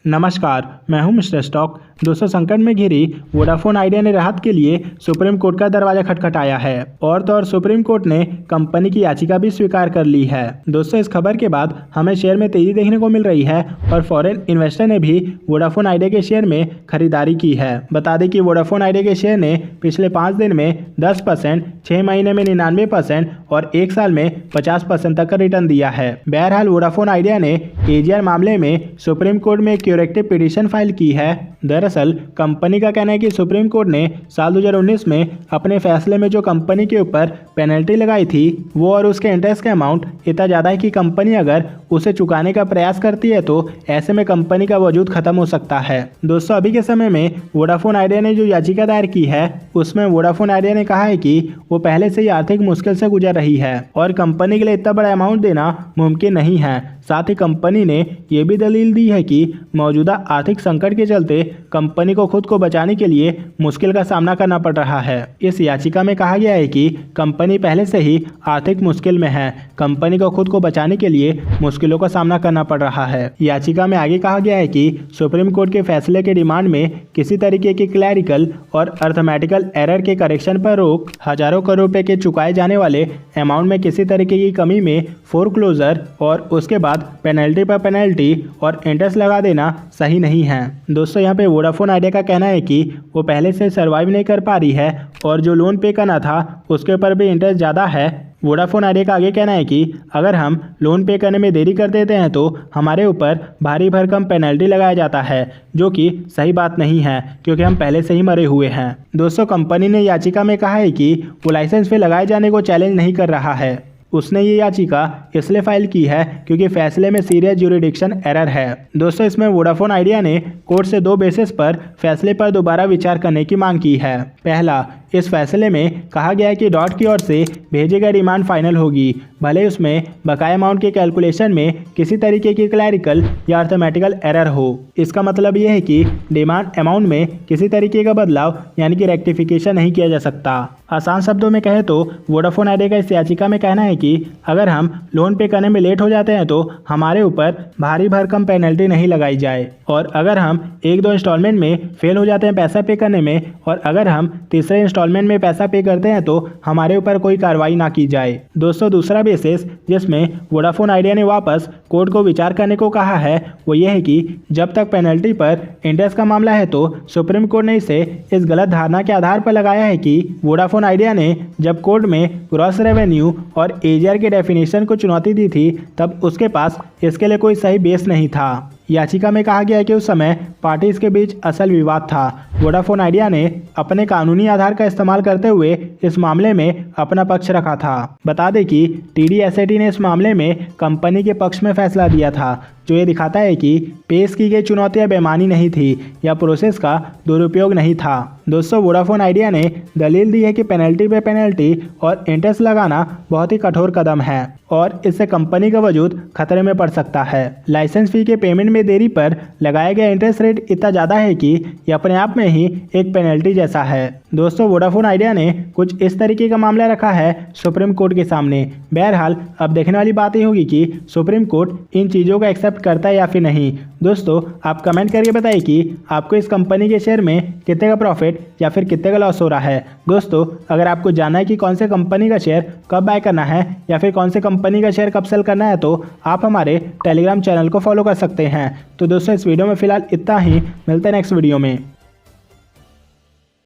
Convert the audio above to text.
नमस्कार, मैं हूं मिस्टर स्टॉक। दोस्तों, संकट में घिरी वोडाफोन आइडिया ने राहत के लिए सुप्रीम कोर्ट का दरवाजा खटखटाया है और तो और सुप्रीम कोर्ट ने कंपनी की याचिका भी स्वीकार कर ली है। दोस्तों, इस खबर के बाद हमें शेयर में तेजी देखने को मिल रही है और फॉरेन इन्वेस्टर ने भी वोडाफोन आइडिया के शेयर में खरीदारी की है। बता दें कि वोडाफोन आइडिया के शेयर ने पिछले 5 दिन में 10%, 6 महीने में 99% और 1 साल में 50% तक का रिटर्न दिया है। बहरहाल वोडाफोन आइडिया ने AGR मामले में सुप्रीम कोर्ट में क्यूरेटिव पिटीशन फाइल की है। दरअसल कंपनी का कहना है कि सुप्रीम कोर्ट ने साल 2019 में अपने फैसले में जो कंपनी के ऊपर पेनल्टी लगाई थी वो और उसके इंटरेस्ट का अमाउंट इतना ज़्यादा है कि कंपनी अगर उसे चुकाने का प्रयास करती है तो ऐसे में कंपनी का वजूद खत्म हो सकता है। दोस्तों, अभी के समय में वोडाफोन आइडिया ने जो याचिका दायर की है उसमें वोडाफोन आइडिया ने कहा है कि वो पहले से ही आर्थिक मुश्किल से गुजर रही है और कंपनी के लिए इतना बड़ा अमाउंट देना मुमकिन नहीं है। साथ ही कंपनी ने यह भी दलील दी है कि मौजूदा आर्थिक संकट के चलते कंपनी को खुद को बचाने के लिए मुश्किल का सामना करना पड़ रहा है। इस याचिका में कहा गया है कि कंपनी पहले से ही आर्थिक मुश्किल में है, कंपनी को खुद को बचाने के लिए मुश्किलों का सामना करना पड़ रहा है। याचिका में आगे कहा गया है कि सुप्रीम कोर्ट के फैसले के डिमांड में किसी तरीके की क्लैरिकल और अर्थमेटिकल एरर के करेक्शन पर रोक, हजारों करोड़ रुपए के चुकाए जाने वाले अमाउंट में किसी तरीके की कमी में फोरक्लोजर और उसके बाद पेनल्टी पर पेनल्टी और इंटरेस्ट लगा देना सही नहीं है। दोस्तों, यहाँ पे वोडाफोन आइडिया का कहना है कि वो पहले से सर्वाइव नहीं कर पा रही है और जो लोन पे करना था उसके ऊपर भी इंटरेस्ट ज़्यादा है। वोडाफोन आइडिया का आगे कहना है कि अगर हम लोन पे करने में देरी कर देते हैं तो हमारे ऊपर भारी भरकम पेनल्टी लगाया जाता है, जो कि सही बात नहीं है क्योंकि हम पहले से ही मरे हुए हैं। दोस्तों, कंपनी ने याचिका में कहा है कि वो लाइसेंस फी लगाए जाने को चैलेंज नहीं कर रहा है। उसने ये याचिका इसलिए फाइल की है क्योंकि फैसले में सीरियस ज्यूरिडिक्शन एरर है। दोस्तों, इसमें वोडाफोन आइडिया ने कोर्ट से 2 बेसिस पर फैसले पर दोबारा विचार करने की मांग की है। पहला, इस फैसले में कहा गया है कि डॉट की ओर से भेजे गए डिमांड फाइनल होगी, भले उसमें बकाया अमाउंट के कैलकुलेशन में किसी तरीके की क्लैरिकल या अर्थमेटिकल एरर हो। इसका मतलब यह है कि डिमांड अमाउंट में किसी तरीके का बदलाव यानी कि रेक्टिफिकेशन नहीं किया जा सकता। आसान शब्दों में कहें तो वोडाफोन आइडिया का इस याचिका में कहना है कि अगर हम लोन पे करने में लेट हो जाते हैं तो हमारे ऊपर भारी भरकम पेनल्टी नहीं लगाई जाए, और अगर हम 1-2 इंस्टॉलमेंट में फेल हो जाते हैं पैसा पे करने में और अगर हम तीसरे इंस्टॉलमेंट में पैसा पे करते हैं तो हमारे ऊपर कोई कार्रवाई ना की जाए। दोस्तों, दूसरा बेसिस जिसमें वोडाफोन आइडिया ने वापस कोर्ट को विचार करने को कहा है वो ये है कि जब तक पेनल्टी पर इंटरेस्ट का मामला है तो सुप्रीम कोर्ट ने इसे इस गलत धारणा के आधार पर लगाया है कि वोडाफोन आइडिया ने जब कोर्ट में ग्रॉस रेवेन्यू और AGR के डेफिनेशन को चुनौती दी थी तब उसके पास इसके लिए कोई सही बेस नहीं था। याचिका में कहा गया है कि उस समय पार्टीज के बीच असल विवाद था। वोडाफोन आइडिया ने अपने कानूनी आधार का इस्तेमाल करते हुए इस मामले में अपना पक्ष रखा था। बता दें कि TDSAT ने इस मामले में कंपनी के पक्ष में फैसला दिया था, जो ये दिखाता है कि पेश की गई चुनौतियां बेमानी नहीं थी या प्रोसेस का दुरुपयोग नहीं था। दोस्तों, वोडाफोन आइडिया ने दलील दी है कि पेनल्टी पे पेनल्टी और इंटरेस्ट लगाना बहुत ही कठोर कदम है और इससे कंपनी का वजूद खतरे में पड़ सकता है। लाइसेंस फी के पेमेंट में देरी पर लगाया गया इंटरेस्ट रेट इतना ज़्यादा है कि ये अपने आप में ही एक पेनल्टी जैसा है। दोस्तों, वोडाफोन आइडिया ने कुछ इस तरीके का मामला रखा है सुप्रीम कोर्ट के सामने। बहरहाल अब देखने वाली बात ये होगी कि सुप्रीम कोर्ट इन चीज़ों को एक्सेप्ट करता है या फिर नहीं। दोस्तों, आप कमेंट करके बताइए कि आपको इस कंपनी के शेयर में कितने का प्रॉफिट या फिर कितने का लॉस हो रहा है। दोस्तों, अगर आपको जानना है कि कौन से कंपनी का शेयर कब बाय करना है या फिर कौन से कंपनी का शेयर कब सेल करना है तो आप हमारे टेलीग्राम चैनल को फॉलो कर सकते हैं। तो दोस्तों, इस वीडियो में फिलहाल इतना ही, मिलते हैं नेक्स्ट वीडियो में।